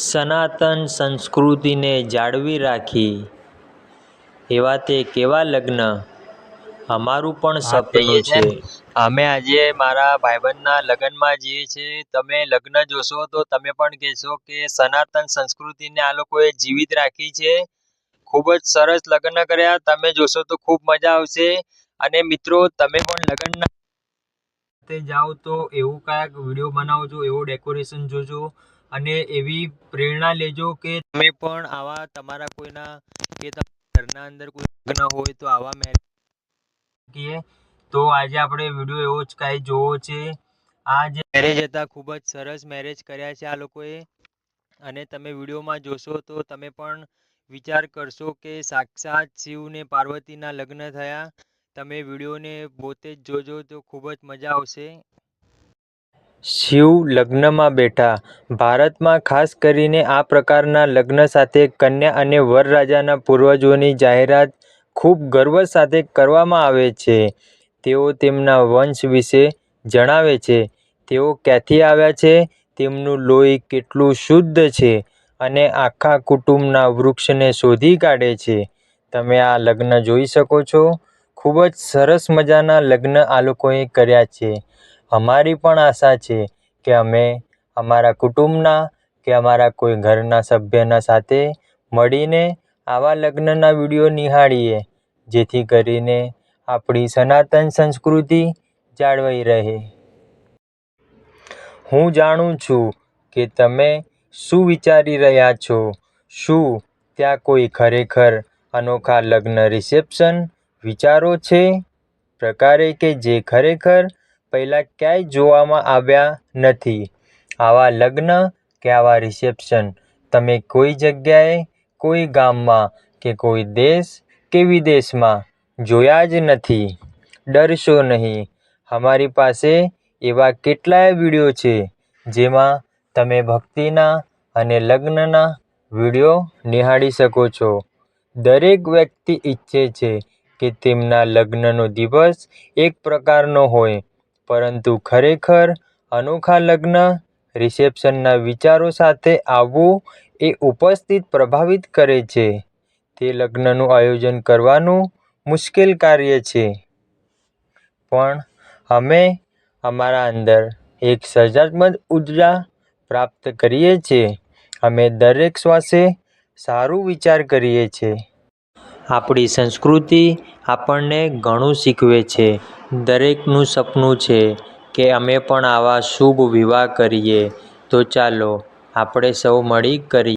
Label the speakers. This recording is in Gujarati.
Speaker 1: સનાતન સંસ્કૃતિને જાળવી રાખી એવા તે કેવા લગ્ન અમારું પણ સપનું છે. અમે આજે મારા ભાઈબંધના લગ્નમાં જઈએ છીએ. તમે લગ્ન જોશો તો તમે પણ કહેશો કે સનાતન સંસ્કૃતિને આ લોકોએ જીવિત રાખી છે. ખૂબ જ સરસ લગ્ન કર્યા. તમે જોશો તો ખૂબ મજા આવશે. અને મિત્રો તમે પણ લગ્નના જાઓ તો એવું કાંઈક વિડીયો બનાવજો, એવું ડેકોરેશન જોજો અને એવી પ્રેરણા લેજો કે તમે પણ આવા તમારા કોઈના કે ઘરના અંદર કોઈ લગ્ન હોય તો આવા મેરેજ. તો આજે આપણે વિડીયો એવો જ કાંઈ જોવો છે. આ જે મેરેજ હતા ખૂબ જ સરસ મેરેજ કર્યા છે આ લોકોએ. અને તમે વિડીયોમાં જોશો તો તમે પણ વિચાર કરશો કે સાક્ષાત શિવ ને પાર્વતીના લગ્ન થયા. તમે વિડીયોને પોતે જ જોજો તો ખૂબ જ મજા આવશે. શિવ લગ્નમાં બેઠા. ભારતમાં ખાસ કરીને આ પ્રકારના લગ્ન સાથે કન્યા અને વરરાજાના પૂર્વજોની જાહેરાત ખૂબ ગર્વ સાથે કરવામાં આવે છે. તેઓ તેમના વંશ વિશે જણાવે છે. તેઓ ક્યાંથી આવ્યા છે, તેમનું લોહી કેટલું શુદ્ધ છે અને આખા કુટુંબના વૃક્ષને શોધી કાઢે છે. તમે આ લગ્ન જોઈ શકો છો. ખૂબ જ સરસ મજાના લગ્ન આ લોકોએ કર્યા છે. અમારી પણ આશા છે કે અમે અમારા કુટુંબના કે અમારા કોઈ ઘરના સભ્યના સાથે મળીને આવા લગ્નના વિડીયો નિહાળીએ, જેથી કરીને આપણી સનાતન સંસ્કૃતિ જાળવાઈ રહે. હું જાણું છું કે તમે શું વિચારી રહ્યા છો. શું ત્યાં કોઈ ખરેખર અનોખા લગ્ન રિસેપ્શન વિચારો છે? પ્રકારે કે જે ખરેખર પહેલાં ક્યાંય જોવામાં આવ્યા નથી. આવા લગ્ન કે આવા રિસેપ્શન તમે કોઈ જગ્યાએ, કોઈ ગામમાં કે કોઈ દેશ કે વિદેશમાં જોયા જ નથી. ડરશો નહીં. અમારી પાસે એવા કેટલાય વિડીયો છે જેમાં તમે ભક્તિના અને લગ્નના વિડીયો નિહાળી શકો છો. દરેક વ્યક્તિ ઈચ્છે છે કે તેમના લગ્નનો દિવસ એક પ્રકારનો હોય, પરંતુ ખરેખર અનોખા લગ્ન રિસેપ્શનના વિચારો સાથે આવવું એ ઉપસ્થિત પ્રભાવિત કરે છે. તે લગ્નનું આયોજન કરવાનું મુશ્કેલ કાર્ય છે. પણ અમે અમારા અંદર એક સર્જનાત્મક ઉર્જા પ્રાપ્ત કરીએ છીએ. અમે દરેક શ્વાસે સારું વિચાર કરીએ છીએ. આપણી સંસ્કૃતિ આપણને ઘણું શીખવે છે. દરેકનું સપનું છે કે અમે પણ આવા શુભ વિવાહ કરીએ. તો ચાલો આપણે સૌ મળી કરીએ.